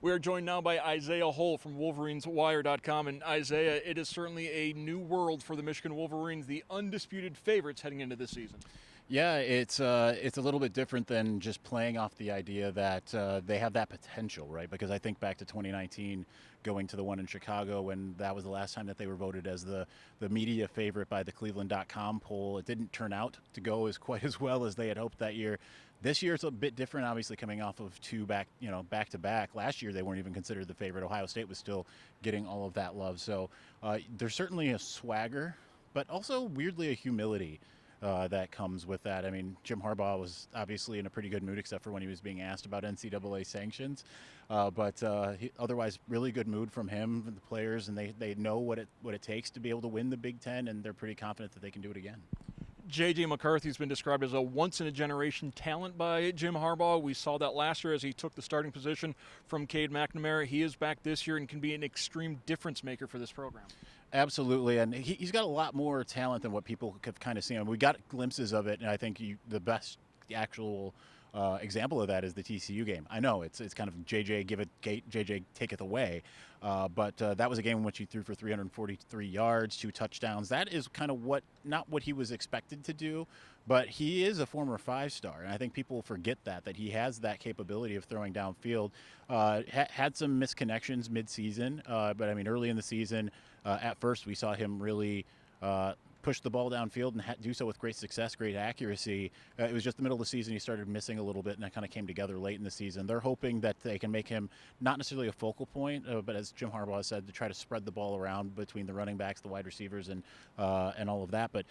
We are joined now by Isaiah Hull from WolverinesWire.com. And Isaiah, it is certainly a new world for the Michigan Wolverines, the undisputed favorites heading into this season. Yeah, it's a little bit different than just playing off the idea that they have that potential, right? Because I think back to 2019, going to the one in Chicago, when that was the last time that they were voted as the media favorite by the Cleveland.com poll. It didn't turn out to go quite as well as they had hoped that year. This year it's a bit different, obviously coming off of two back to back. Last year they weren't even considered the favorite. Ohio State was still getting all of that love. So there's certainly a swagger, but also weirdly a humility that comes with that. I mean, Jim Harbaugh was obviously in a pretty good mood, except for when he was being asked about NCAA sanctions. But otherwise, really good mood from him and the players, and they know what it takes to be able to win the Big Ten, and they're pretty confident that they can do it again. J.J. McCarthy's been described as a once-in-a-generation talent by Jim Harbaugh. We saw that last year as he took the starting position from Cade McNamara. He is back this year and can be an extreme difference maker for this program. Absolutely, and he's got a lot more talent than what people have kind of seen. We got glimpses of it, and I think the best actual example of that is the TCU game. I know it's kind of JJ give it, JJ take it away, but that was a game in which he threw for 343 yards, 2 touchdowns. That is kind of not what he was expected to do, but he is a former 5-star, and I think people forget that he has that capability of throwing downfield. Had some misconnections mid-season, but I mean early in the season, at first we saw him really push the ball downfield and do so with great success, great accuracy. It was just the middle of the season he started missing a little bit, and that kind of came together late in the season. They're hoping that they can make him not necessarily a focal point, but as Jim Harbaugh said, to try to spread the ball around between the running backs, the wide receivers, and all of that. But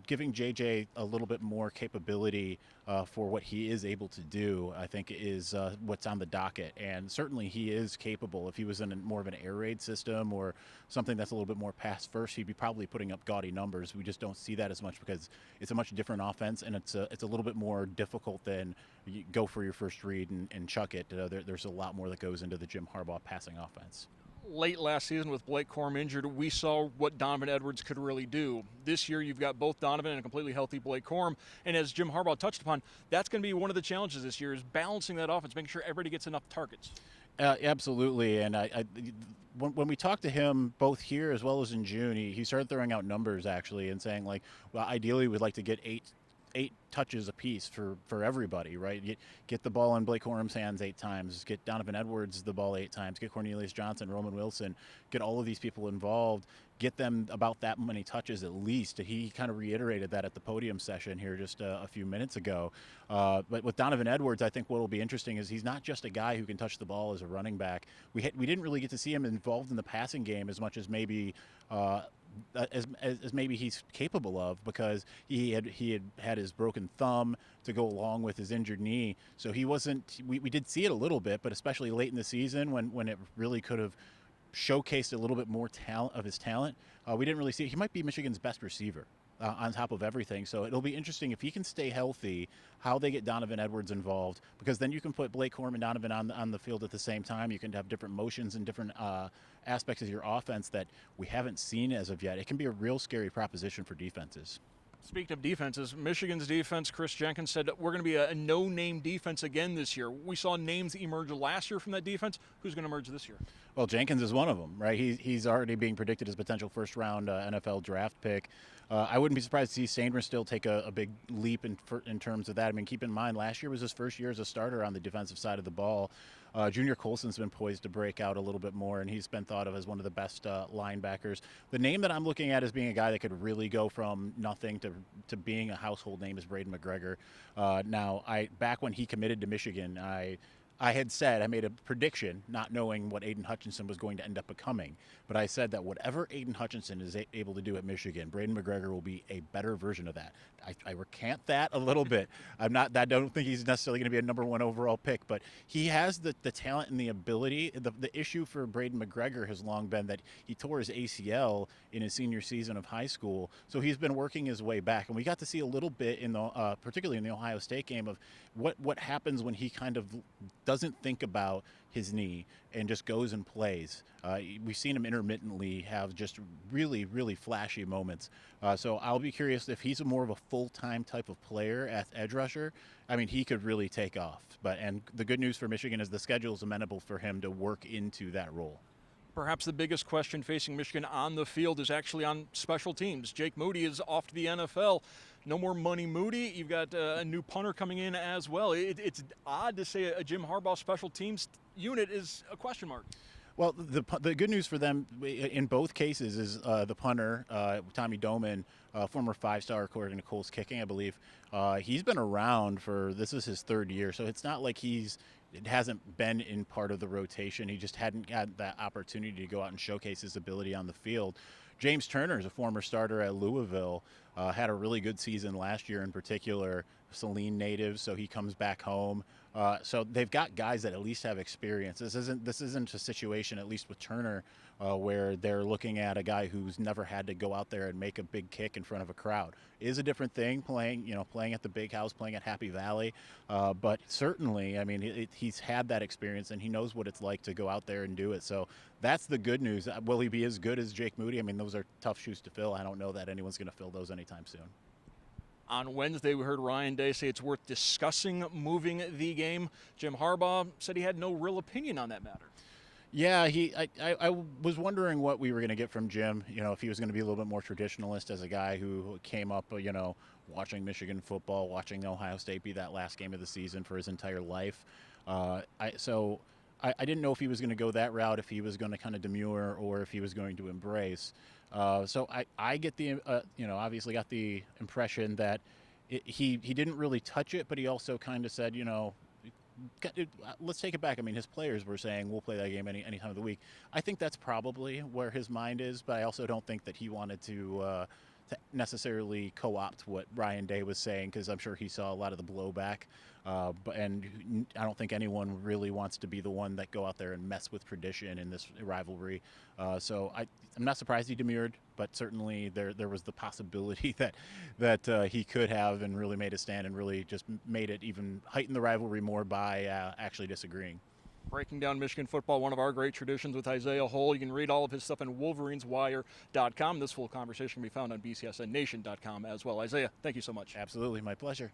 giving JJ a little bit more capability for what he is able to do, I think is what's on the docket. And certainly he is capable. If he was in more of an air raid system or something that's a little bit more pass first, he'd be probably putting up gaudy numbers. We just don't see that as much because it's a much different offense, and it's a little bit more difficult than you go for your first read and chuck it. There's a lot more that goes into the Jim Harbaugh passing offense. Late last season with Blake Corum injured, we saw what Donovan Edwards could really do. This year you've got both Donovan and a completely healthy Blake Corum, and as Jim Harbaugh touched upon, that's going to be one of the challenges this year is balancing that offense, making sure everybody gets enough targets. Absolutely, and when we talked to him both here as well as in June, he started throwing out numbers actually and saying like, well, ideally we'd like to get eight touches apiece for everybody, right? Get the ball in Blake Corum's hands 8 times, get Donovan Edwards the ball 8 times, get Cornelius Johnson, Roman Wilson, get all of these people involved, get them about that many touches at least. He kind of reiterated that at the podium session here just a few minutes ago. But with Donovan Edwards, I think what will be interesting is he's not just a guy who can touch the ball as a running back. We didn't really get to see him involved in the passing game as much as maybe as maybe he's capable of, because he had his broken thumb to go along with his injured knee. So he wasn't. We did see it a little bit, but especially late in the season when it really could have showcased a little bit more talent of his talent. We didn't really see it. He might be Michigan's best receiver. On top of everything. So it'll be interesting if he can stay healthy, how they get Donovan Edwards involved, because then you can put Blake Corum and Donovan on the field at the same time. You can have different motions and different aspects of your offense that we haven't seen as of yet. It can be a real scary proposition for defenses. Speaking of defenses, Michigan's defense, Chris Jenkins said we're going to be a no-name defense again this year. We saw names emerge last year from that defense. Who's going to emerge this year? Well, Jenkins is one of them, right? He's already being predicted as potential first-round NFL draft pick. I wouldn't be surprised to see Sanders still take a big leap in terms of that. I mean, keep in mind, last year was his first year as a starter on the defensive side of the ball. Junior Colson's been poised to break out a little bit more, and he's been thought of as one of the best linebackers. The name that I'm looking at as being a guy that could really go from nothing to being a household name is Braden McGregor. Now, back when he committed to Michigan, I had said, I made a prediction, not knowing what Aiden Hutchinson was going to end up becoming, but I said that whatever Aiden Hutchinson is able to do at Michigan, Braden McGregor will be a better version of that. I recant that a little bit. I don't think he's necessarily going to be a number 1 overall pick, but he has the talent and the ability. The issue for Braden McGregor has long been that he tore his ACL in his senior season of high school, so he's been working his way back, and we got to see a little bit in particularly in the Ohio State game of what happens when he kind of doesn't think about his knee and just goes and plays. We've seen him intermittently have just really, really flashy moments. So I'll be curious if he's more of a full-time type of player as edge rusher. I mean, he could really take off. And the good news for Michigan is the schedule is amenable for him to work into that role. Perhaps the biggest question facing Michigan on the field is actually on special teams. Jake Moody is off to the NFL. No more Money Moody. You've got a new punter coming in as well. It's odd to say a Jim Harbaugh special teams unit is a question mark. Well, the good news for them in both cases is the punter, Tommy Doman, former 5-star according to Cole's Kicking, I believe. He's been around this is his 3rd year, so it's not like it hasn't been in part of the rotation. He just hadn't had that opportunity to go out and showcase his ability on the field. James Turner is a former starter at Louisville, had a really good season last year in particular, Saline native, so he comes back home. So they've got guys that at least have experience. This isn't a situation, at least with Turner, where they're looking at a guy who's never had to go out there and make a big kick in front of a crowd. It is a different thing playing at the big house, playing at Happy Valley. But certainly, I mean, he's had that experience and he knows what it's like to go out there and do it. So that's the good news. Will he be as good as Jake Moody? I mean, those are tough shoes to fill. I don't know that anyone's going to fill those anytime soon. On Wednesday, we heard Ryan Day say it's worth discussing moving the game. Jim Harbaugh said he had no real opinion on that matter. Yeah, I was wondering what we were going to get from Jim, if he was going to be a little bit more traditionalist as a guy who came up, watching Michigan football, watching Ohio State be that last game of the season for his entire life. I didn't know if he was going to go that route, if he was going to kind of demur or if he was going to embrace. So I get the, obviously got the impression that he didn't really touch it, but he also kind of said, let's take it back. I mean, his players were saying we'll play that game any time of the week. I think that's probably where his mind is, but I also don't think that he wanted to necessarily co-opt what Ryan Day was saying, because I'm sure he saw a lot of the blowback. And I don't think anyone really wants to be the one that go out there and mess with tradition in this rivalry. So I'm not surprised he demurred, but certainly there was the possibility that he could have and really made a stand and really just made it even heighten the rivalry more by actually disagreeing. Breaking down Michigan football, one of our great traditions with Isaiah Hull. You can read all of his stuff on WolverinesWire.com. This full conversation can be found on BCSNNation.com as well. Isaiah, thank you so much. Absolutely, my pleasure.